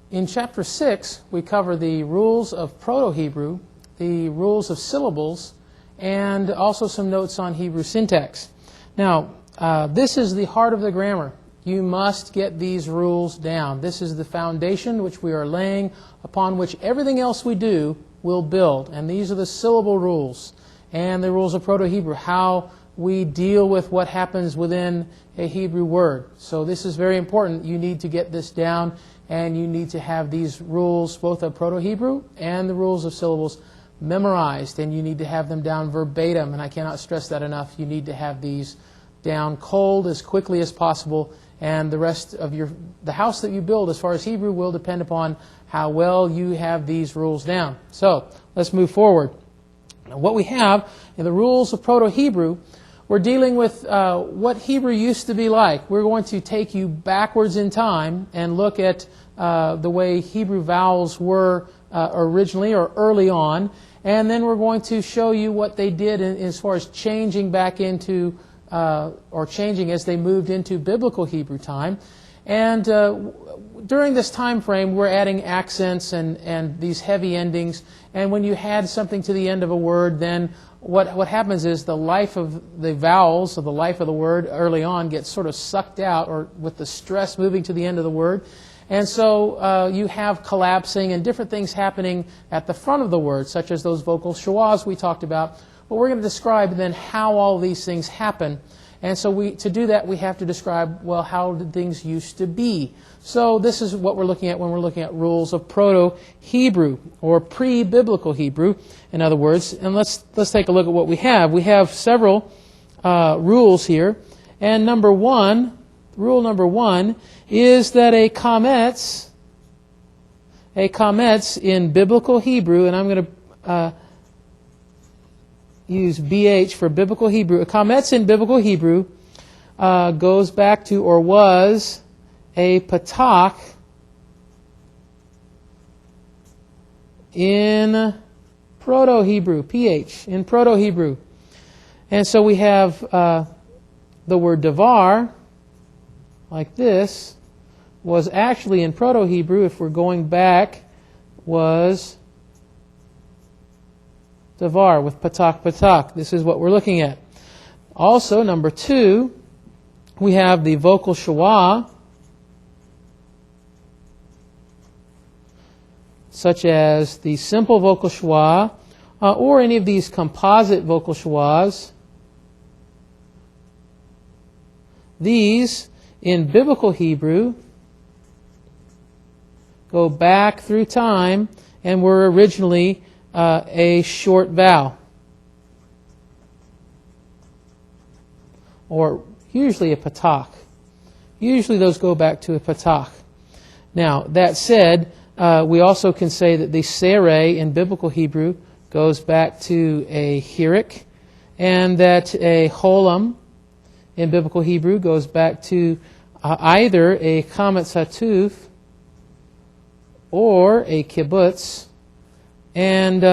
In Chapter 6, we cover the rules of Proto-Hebrew, the rules of syllables, and also some notes on Hebrew syntax. Now, this is the heart of the grammar. You must get these rules down. This is the foundation which we are laying, upon which everything else we do will build. And these are the syllable rules and the rules of Proto-Hebrew, how we deal with what happens within a Hebrew word. So this is very important. You need to get this down, and you need to have these rules, both of Proto-Hebrew and the rules of syllables, memorized, and you need to have them down verbatim. And I cannot stress that enough. You need to have these down cold as quickly as possible, and the rest of the house that you build as far as Hebrew will depend upon how well you have these rules down. So let's move forward. Now, what we have in the rules of Proto-Hebrew, we're dealing with what Hebrew used to be like. We're going to take you backwards in time and look at the way Hebrew vowels were originally or early on, and then we're going to show you what they did as far as changing back into or changing as they moved into Biblical Hebrew time. And during this time frame, we're adding accents and these heavy endings. And when you add something to the end of a word, then what happens is the life of the vowels, or the life of the word early on, gets sort of sucked out, or with the stress moving to the end of the word. And so you have collapsing and different things happening at the front of the word, such as those vocal schwas we talked about. But we're going to describe then how all these things happen. And so to do that, we have to describe, well, how did things used to be? So this is what we're looking at when we're looking at rules of Proto-Hebrew, or pre-Biblical Hebrew, in other words. And let's take a look at what we have. We have several rules here. And rule number one is that a kametz in Biblical Hebrew, and I'm going to use BH for Biblical Hebrew. A kametz in Biblical Hebrew goes back to, or was, a patak in Proto-Hebrew, PH, in Proto-Hebrew. And so we have the word davar, like this, was actually in Proto-Hebrew, if we're going back, was davar with patak. This is what we're looking at. Also, number two, we have the vocal schwa, such as the simple vocal schwa, or any of these composite vocal schwas. These, in Biblical Hebrew, go back through time and were originally a short vowel, or usually a patak. Usually those go back to a patak. Now, that said, we also can say that the sere in Biblical Hebrew goes back to a hirik, and that a holam in Biblical Hebrew goes back to either a kametz hatuf or a kibbutz. And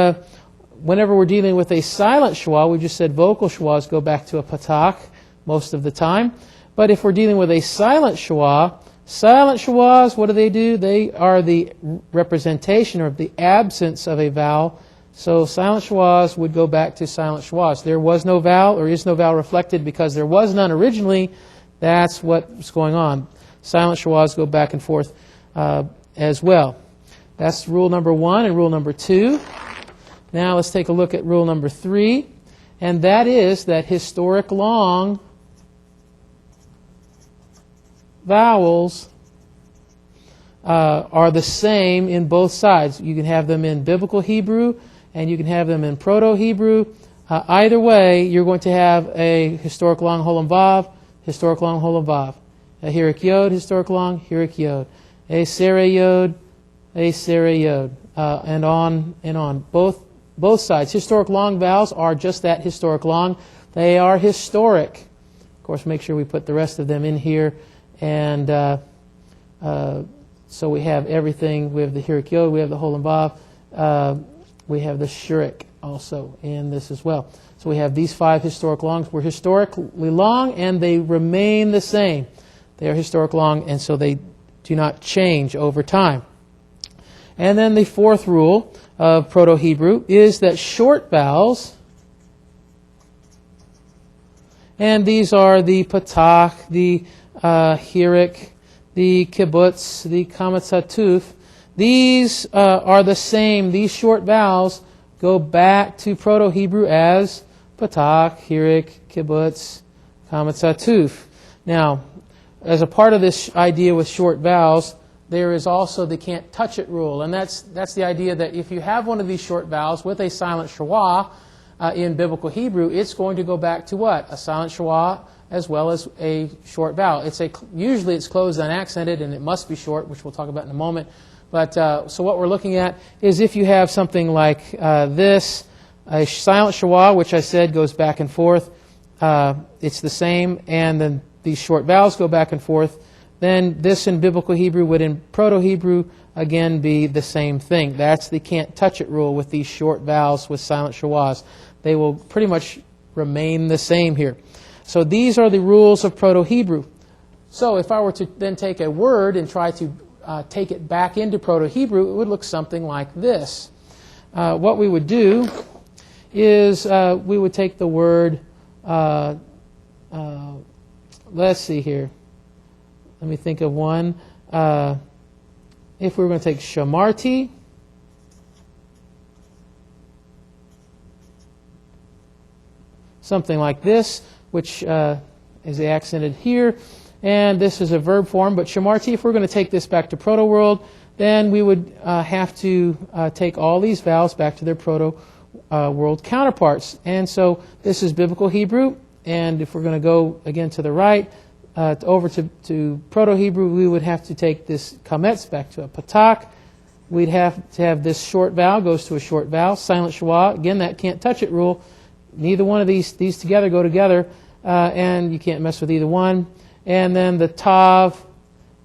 whenever we're dealing with a silent schwa, we just said vocal schwas go back to a patak most of the time. But if we're dealing with a silent schwas, what do? They are the representation or the absence of a vowel. So silent schwas would go back to silent schwas. There was no vowel, or is no vowel reflected because there was none originally. That's what's going on. Silent schwas go back and forth as well. That's rule number one and rule number two. Now let's take a look at rule number three, and that is that historic long vowels are the same in both sides. You can have them in Biblical Hebrew and you can have them in Proto-Hebrew. Either way, you're going to have a historic long holam vav, historic long holam vav. A hirik yod, historic long, hirik yod. A sere yod, a sere yod, and on and on. Both sides. Historic long vowels are just that, historic long. They are historic. Of course, make sure we put the rest of them in here. And so we have everything. We have the hirik yod, we have the holam vav, we have the shurik also in this as well. So we have these 5 historic longs. We're historically long, and they remain the same. They are historic long, and so they do not change over time. And then the fourth rule of Proto-Hebrew is that short vowels, and these are the patach, the hirik, the kibbutz, the kamatzatuf, these are the same. These short vowels go back to Proto-Hebrew as patach, hirik, kibbutz, kamatzatuf. Now, as a part of this idea with short vowels, there is also the can't touch it rule. And that's the idea that if you have one of these short vowels with a silent schwa in Biblical Hebrew, it's going to go back to what? A silent schwa as well as a short vowel. Usually it's closed unaccented, and it must be short, which we'll talk about in a moment. But so what we're looking at is if you have something like this, a silent schwa, which I said goes back and forth, it's the same, and then these short vowels go back and forth, then this in Biblical Hebrew would in Proto-Hebrew again be the same thing. That's the can't touch it rule with these short vowels with silent schwas. They will pretty much remain the same here. So these are the rules of Proto-Hebrew. So if I were to then take a word and try to take it back into Proto-Hebrew, it would look something like this. What we would do is we would take the word, let's see here. Let me think of one. If we were going to take shamarti, something like this, which is accented here, and this is a verb form, but shamarti, if we're going to take this back to Proto-World, then we would have to take all these vowels back to their Proto-World counterparts. And so this is Biblical Hebrew, and if we're going to go again to the right, over to Proto-Hebrew, we would have to take this kametz back to a patach. We'd have to have this short vowel goes to a short vowel, silent schwa. Again, that can't touch it rule. Neither one of these together go together, and you can't mess with either one. And then the tav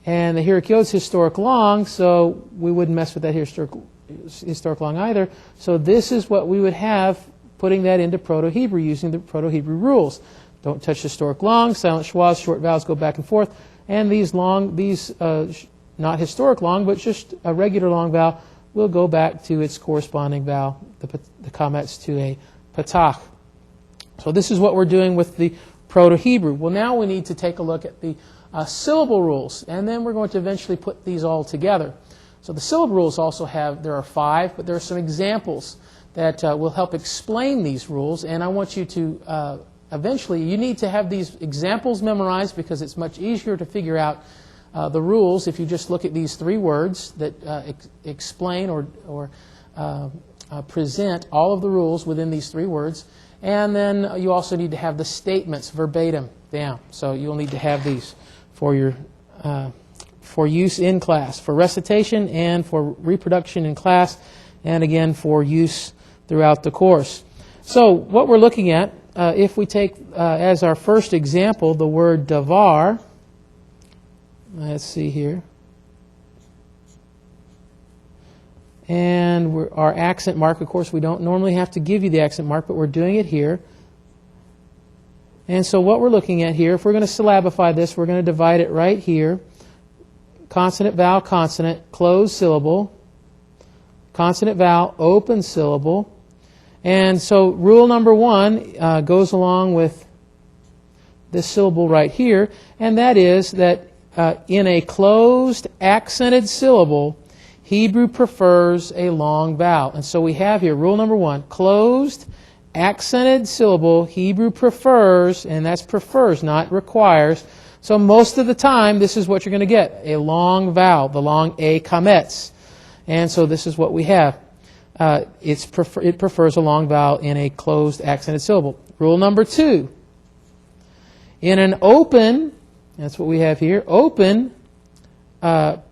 and the hirik yod's historic long, so we wouldn't mess with that historic long either. So this is what we would have putting that into Proto-Hebrew using the Proto-Hebrew rules. Don't touch historic long, silent schwas, short vowels go back and forth, and these not historic long, but just a regular long vowel will go back to its corresponding vowel, the kametz, to a patach. So this is what we're doing with the Proto-Hebrew. Well, now we need to take a look at the syllable rules, and then we're going to eventually put these all together. So the syllable rules also there are 5, but there are some examples that will help explain these rules, and I want you to eventually, you need to have these examples memorized because it's much easier to figure out the rules if you just look at these 3 words that explain or present all of the rules within these 3 words. And then you also need to have the statements verbatim down. So you'll need to have these for use in class, for recitation and for reproduction in class, and again for use throughout the course. So what we're looking at, if we take as our first example the word davar, let's see here, and our accent mark, of course we don't normally have to give you the accent mark, but we're doing it here. And so what we're looking at here, if we're going to syllabify this, we're going to divide it right here. Consonant, vowel, consonant, closed syllable, consonant, vowel, open syllable. And so rule number 1 goes along with this syllable right here, and that is that in a closed accented syllable, Hebrew prefers a long vowel. And so we have here rule number 1, closed accented syllable, Hebrew prefers, and that's prefers, not requires. So most of the time, this is what you're going to get, a long vowel, the long A kametz. And so this is what we have. It prefers a long vowel in a closed accented syllable. Rule number 2, in an open, that's what we have here, open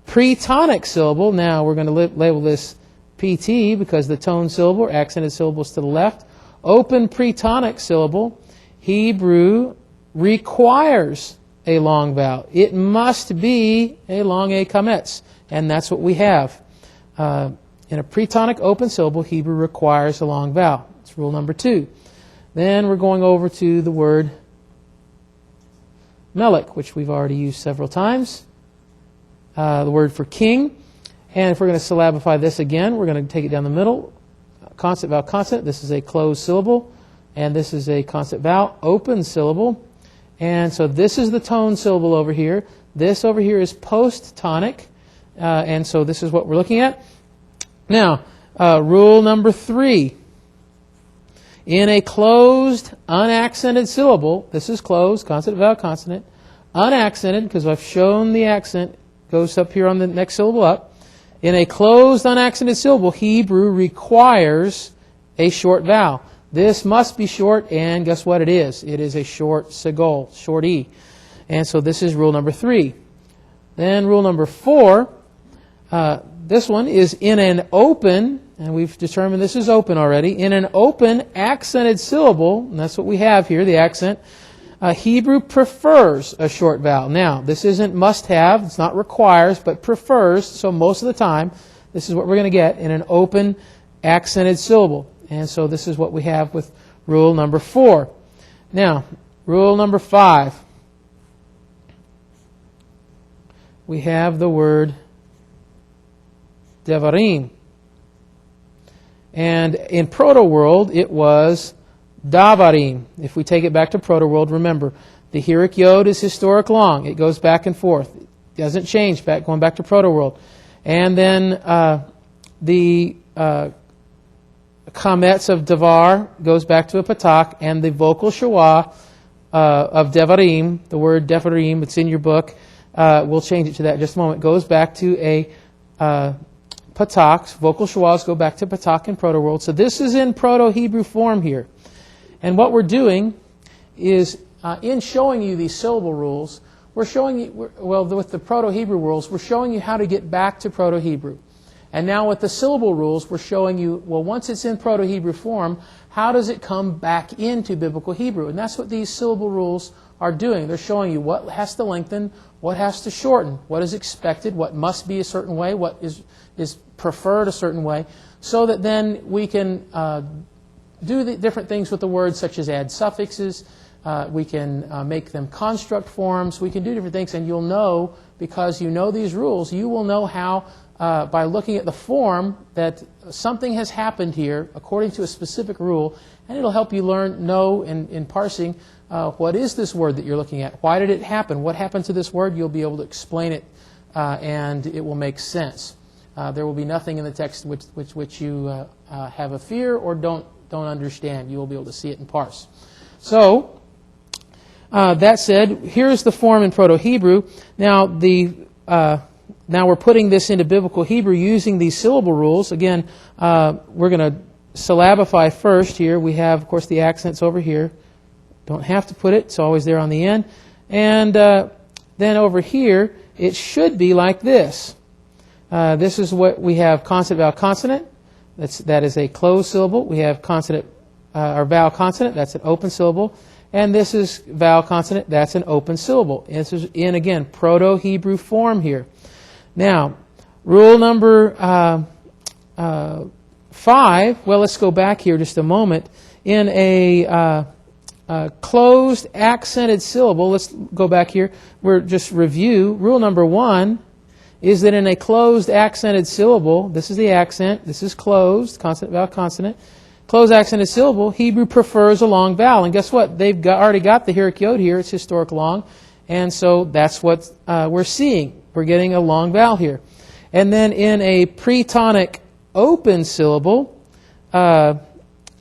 pre-tonic syllable. Now we're going to label this PT because the tone syllable or accented syllable is to the left. Open pre-tonic syllable, Hebrew requires a long vowel. It must be a long A kametz, and that's what we have. In a pre-tonic open syllable, Hebrew requires a long vowel. That's rule number 2. Then we're going over to the word melech, which we've already used several times. The word for king. And if we're going to syllabify this again, we're going to take it down the middle. Consonant, vowel, consonant. This is a closed syllable. And this is a consonant, vowel, open syllable. And so this is the tone syllable over here. This over here is post-tonic. And so this is what we're looking at. Now, rule number 3. In a closed, unaccented syllable, this is closed, consonant, vowel, consonant, unaccented, because I've shown the accent, goes up here on the next syllable up. In a closed, unaccented syllable, Hebrew requires a short vowel. This must be short, and guess what it is? It is a short segol, short E. And so this is rule number 3. Then rule number 4, this one is in an open, and we've determined this is open already, in an open accented syllable, and that's what we have here, the accent, Hebrew prefers a short vowel. Now, this isn't must-have, it's not requires, but prefers, so most of the time, this is what we're going to get in an open accented syllable. And so this is what we have with rule number 4. Now, rule number 5. We have the word devarim. And in proto-world, it was davarim. If we take it back to proto-world, remember, the Hirik Yod is historic long. It goes back and forth. It doesn't change going back to proto-world. And then the Chametz of Devar goes back to a Patak, and the vocal Shawah of Devarim, the word Devarim, it's in your book, we'll change it to that in just a moment, goes back to a Patak. Vocal Shawahs go back to Patak in Proto-World. So this is in Proto-Hebrew form here. And what we're doing is, in showing you these syllable rules, we're showing you, well, with the Proto-Hebrew rules, we're showing you how to get back to Proto-Hebrew. And now with the syllable rules, we're showing you, well, once it's in Proto-Hebrew form, how does it come back into Biblical Hebrew? And that's what these syllable rules are doing. They're showing you what has to lengthen, what has to shorten, what is expected, what must be a certain way, what is preferred a certain way, so that then we can do the different things with the words, such as add suffixes, we can make them construct forms, we can do different things, and you'll know, because you know these rules, you will know how, by looking at the form, that something has happened here according to a specific rule, and it'll help you know in parsing what is this word that you're looking at, why did it happen, what happened to this word, you'll be able to explain it, and it will make sense. There will be nothing in the text which you have a fear or don't understand. You will be able to see it and parse. So, that said, here's the form in Proto-Hebrew. Now, now we're putting this into Biblical Hebrew using these syllable rules. Again, we're going to syllabify first here. We have, of course, the accents over here. Don't have to put it. It's always there on the end. And then over here, it should be like this. This is what we have: consonant, vowel, consonant. That is a closed syllable. We have consonant or vowel, consonant. That's an open syllable. And this is vowel, consonant. That's an open syllable. And this is in, again, Proto-Hebrew form here. Now, rule number 5. Well, let's go back here just a moment. In a closed accented syllable, let's go back here. We're just review. Rule number 1 is that in a closed accented syllable, this is the accent, this is closed, consonant, vowel, consonant, closed accented syllable, Hebrew prefers a long vowel. And guess what? They've already got the Hirik Yod here, it's historic long, and so that's what we're seeing. We're getting a long vowel here. And then in a pretonic open syllable, an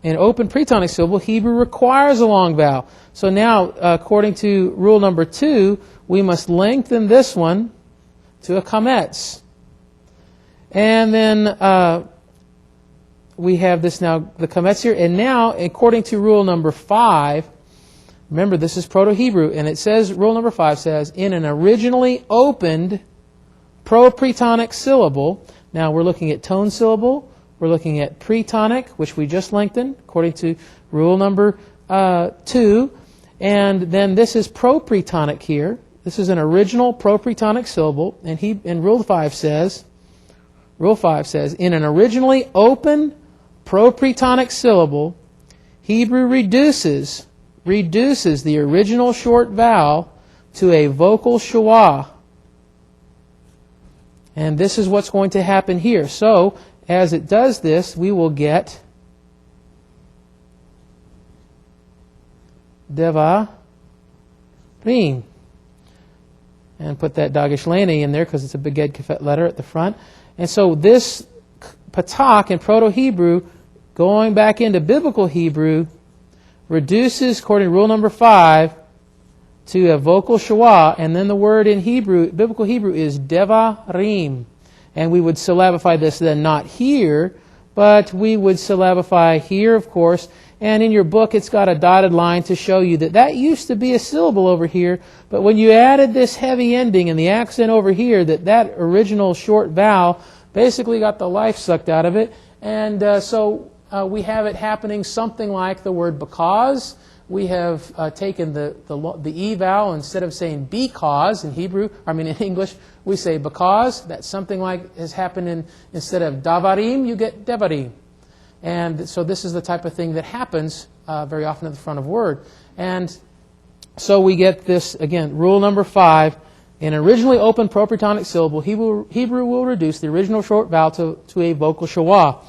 open pretonic syllable, Hebrew requires a long vowel. So now, according to rule number 2, we must lengthen this one to a chametz. And then we have this now, the chametz here. And now, according to rule number 5, remember this is Proto-Hebrew, and it says, rule number 5 says, in an originally opened propretonic syllable, now we're looking at tone syllable, we're looking at pretonic, which we just lengthened, according to rule number 2, and then this is propretonic here. This is an original propretonic syllable, and rule 5 says, in an originally open propretonic syllable, Hebrew reduces the original short vowel to a vocal shawah. And this is what's going to happen here. So, as it does this, we will get Devarim. And put that Dagesh Leni in there because it's a Beged Kefet letter at the front. And so this Patak in Proto-Hebrew, going back into Biblical Hebrew, reduces, according to rule number 5, to a vocal shawah, and then the word in Hebrew, Biblical Hebrew, is Devarim. And we would syllabify this then not here, but we would syllabify here, of course. And in your book, it's got a dotted line to show you that that used to be a syllable over here, but when you added this heavy ending and the accent over here, that original short vowel basically got the life sucked out of it. And so we have it happening something like the word because. We have taken the E vowel, instead of saying because in in English, we say because. That's something like has happened instead of Davarim, you get Devarim. And so this is the type of thing that happens very often at the front of a word. And so we get this, again, rule number 5. In an originally open proprytonic syllable, Hebrew will reduce the original short vowel to a vocal shawah.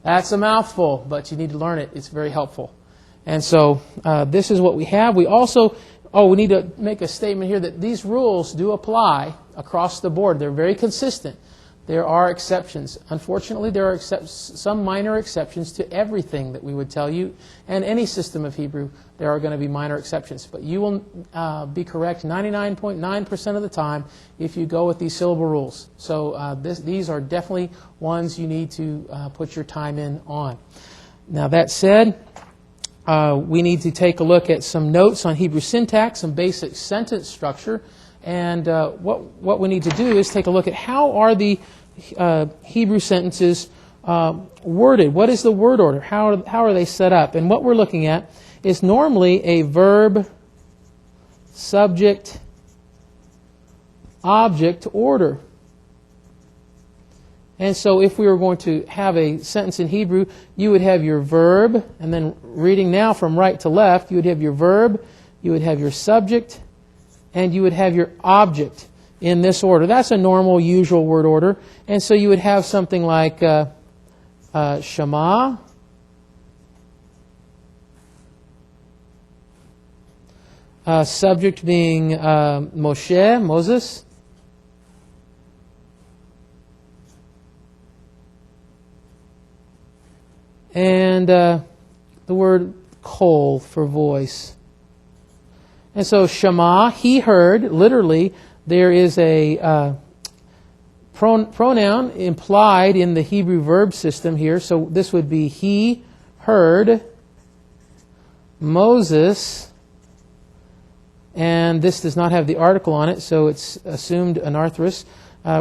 That's a mouthful, but you need to learn it. It's very helpful. And so this is what we have. We also, we need to make a statement here that these rules do apply across the board. They're very consistent. There are exceptions. Unfortunately, there are some minor exceptions to everything that we would tell you. And any system of Hebrew, there are going to be minor exceptions. But you will be correct 99.9% of the time if you go with these syllable rules. So these are definitely ones you need to put your time in on. Now that said, we need to take a look at some notes on Hebrew syntax, some basic sentence structure. And what we need to do is take a look at how are the Hebrew sentences worded. What is the word order? How are they set up? And what we're looking at is normally a verb, subject, object order. And so if we were going to have a sentence in Hebrew, you would have your verb, and then reading now from right to left, you would have your verb, you would have your subject, and you would have your object in this order. That's a normal, usual word order. And so you would have something like Shema, subject being Moshe, Moses, and the word kol for voice. And so Shema, he heard, literally, there is a pronoun implied in the Hebrew verb system here. So this would be he heard Moses, and this does not have the article on it, so it's assumed anarthrous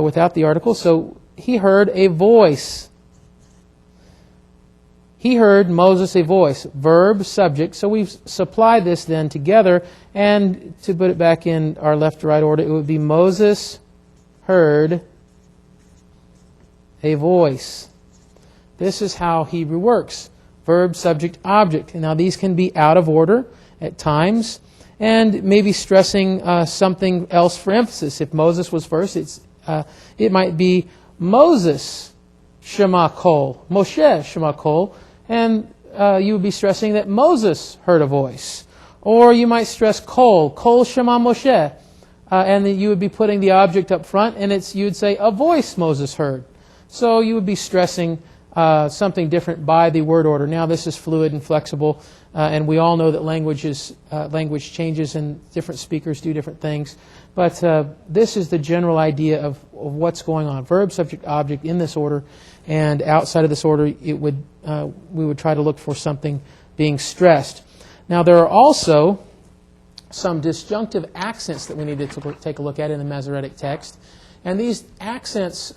without the article. So he heard a voice. He heard Moses a voice. Verb, subject. So we've supplied this then together, and to put it back in our left to right order, it would be Moses heard a voice. This is how Hebrew works. Verb, subject, object. And now these can be out of order at times, and maybe stressing something else for emphasis. If Moses was first, it might be Moses Shema Kol, Moshe Shema Kol, and you would be stressing that Moses heard a voice. Or you might stress Kol, Kol Shema Moshe, and then you would be putting the object up front, and you would say, a voice Moses heard. So you would be stressing something different by the word order. Now this is fluid and flexible, and we all know that language changes and different speakers do different things. But this is the general idea of what's going on. Verb, subject, object in this order, and outside of this order, we would try to look for something being stressed. Now there are also some disjunctive accents that we need to take a look at in the Masoretic text. And these accents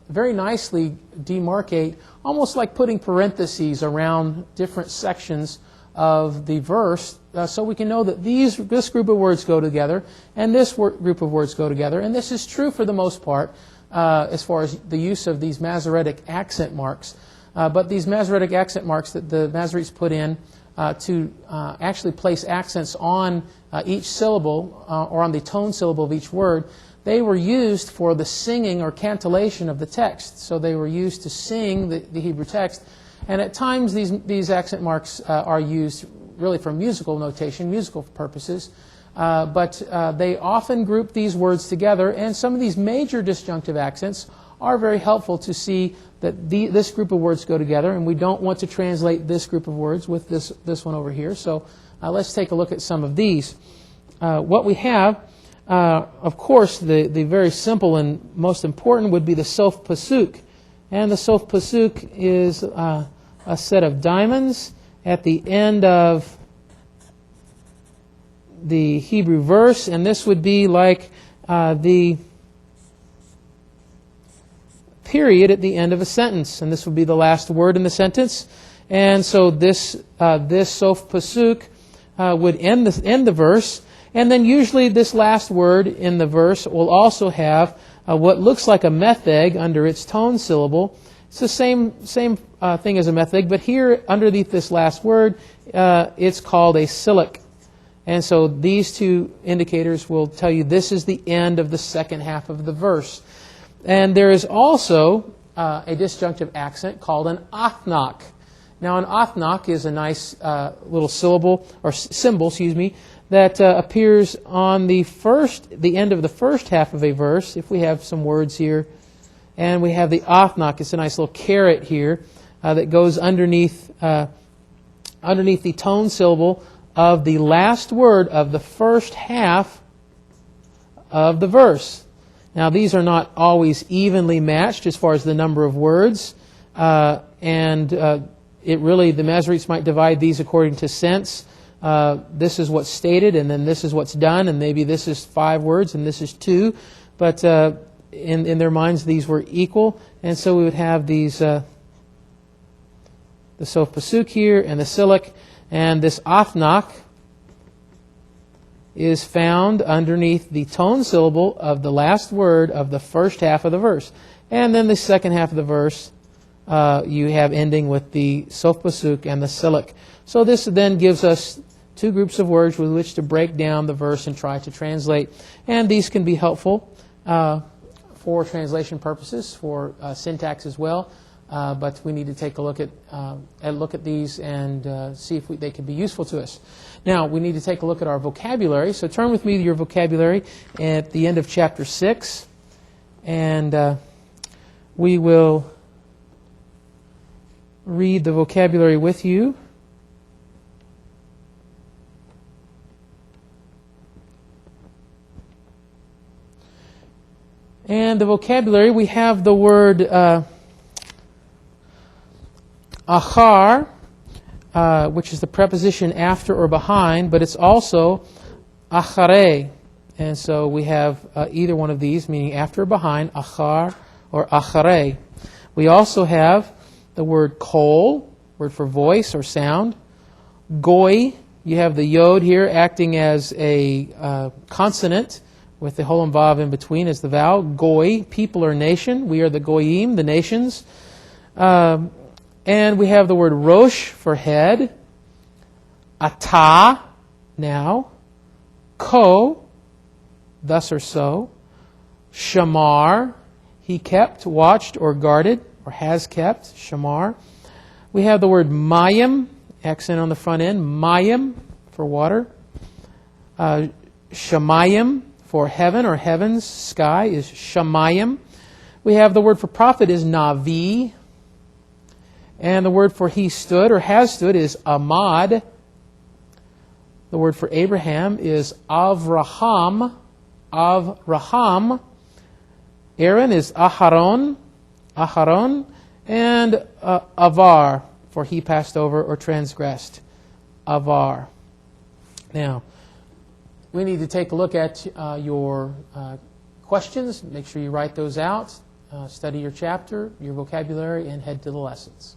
very nicely demarcate, almost like putting parentheses around different sections of the verse, so we can know that this group of words go together, and this group of words go together. And this is true for the most part, as far as the use of these Masoretic accent marks. But these Masoretic accent marks that the Masoretes put in to actually place accents on each syllable, or on the tone syllable of each word, they were used for the singing or cantillation of the text. So they were used to sing the Hebrew text. And at times these accent marks are used really for musical notation, musical purposes. But they often group these words together, and some of these major disjunctive accents are very helpful to see that this group of words go together, and we don't want to translate this group of words with this one over here. So let's take a look at some of these. What we have, of course, the very simple and most important would be the Sof Pasuk. And the Sof Pasuk is a set of diamonds at the end of the Hebrew verse, and this would be like the period at the end of a sentence, and this would be the last word in the sentence. And so this Sof Pasuk would end the verse, and then usually this last word in the verse will also have what looks like a metheg under its tone syllable. It's the same thing as a metheg, but here underneath this last word, it's called a silic. And so these two indicators will tell you this is the end of the second half of the verse. And there is also a disjunctive accent called an athnach. Now an athnach is a nice little symbol, that appears on the end of the first half of a verse. If we have some words here, and we have the athnach, it's a nice little caret here that goes underneath the tone syllable of the last word of the first half of the verse. Now these are not always evenly matched as far as the number of words, and the Masoretes might divide these according to sense. This is what's stated, and then this is what's done, and maybe this is 5 words and this is 2, but in their minds these were equal, and so we would have these the Sof Pasuk here and the silic. And this athnach is found underneath the tone syllable of the last word of the first half of the verse. And then the second half of the verse, you have ending with the Sof Pasuk and the silic. So this then gives us 2 groups of words with which to break down the verse and try to translate. And these can be helpful for translation purposes, for syntax as well. But we need to take a look at these and see if they can be useful to us. Now, we need to take a look at our vocabulary. So turn with me to your vocabulary at the end of chapter 6. And we will read the vocabulary with you. And the vocabulary, we have the word achar, which is the preposition after or behind, but it's also acharei. And so we have either one of these, meaning after or behind, achar or acharei. We also have the word kol, word for voice or sound. Goy, you have the yod here acting as a consonant with the holem vav in between as the vowel. Goy, people or nation. We are the goyim, the nations. And we have the word rosh for head, ata, now, ko, thus or so, shamar, he kept, watched, or guarded, or has kept, shamar. We have the word mayim, accent on the front end, mayim for water, shamayim for heaven or heavens, sky is shamayim. We have the word for prophet is navi. And the word for he stood or has stood is amad. The word for Abraham is Avraham. Avraham. Aaron is Aharon. Aharon. And Avar, for he passed over or transgressed. Avar. Now, we need to take a look at your questions. Make sure you write those out. Study your chapter, your vocabulary, and head to the lessons.